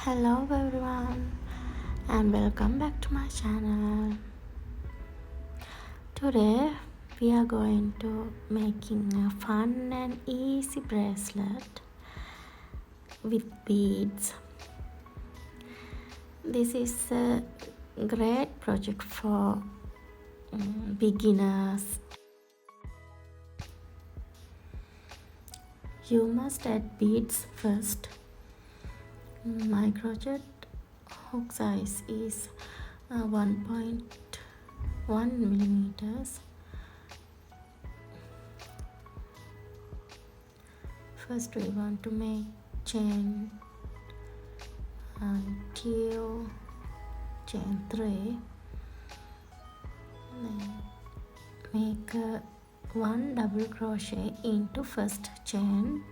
Hello everyone and welcome back to my channel. Today we are going to making a fun and easy bracelet with beads. This is a great project for beginners. You must add beads first. My crochet hook size is 1.1 millimeters. First we want to make chain 2, chain 3, then make 1 double crochet into first chain,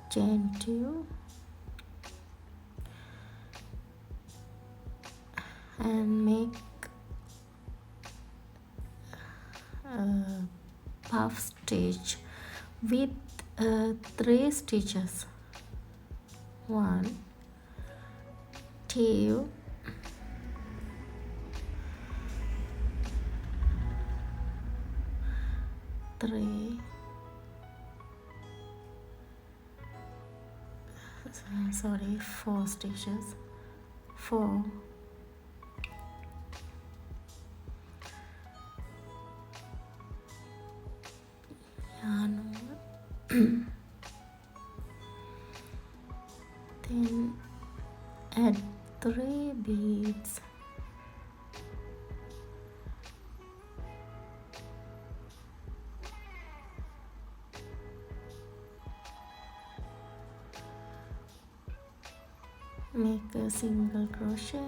chain 2, and make a puff stitch with 3 stitches. 1, 2, 3, sorry, 4 stitches, 4, yarn over, then add 3 beads, make a single crochet,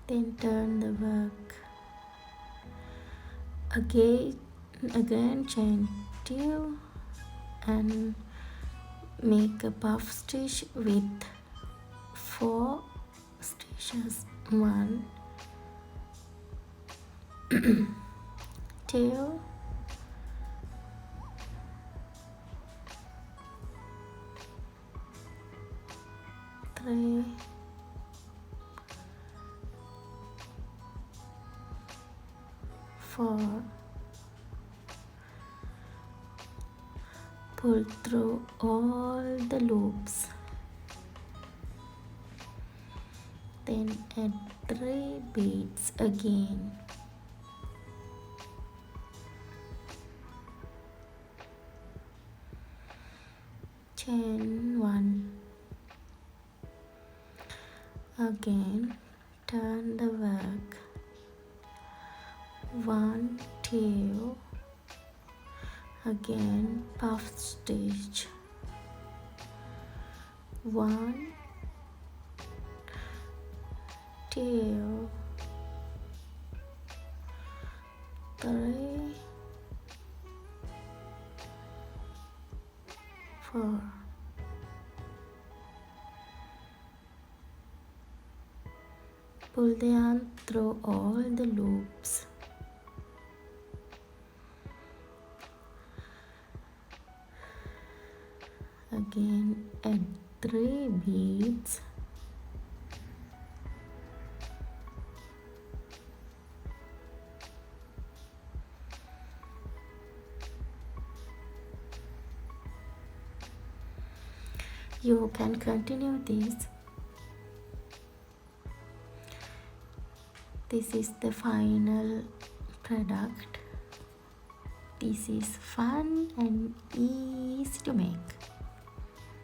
then turn the work again chain 2 and make a puff stitch with 4 stitches. 1, 2, 3, 4, pull through all the loops, then add 3 beads again, chain 1, again turn the work, 1, 2, again puff stitch, 1, 2, 3, 4, pull the yarn through all the loops, again add 3 beads, you can continue this. This is the final product. This is fun and easy to make.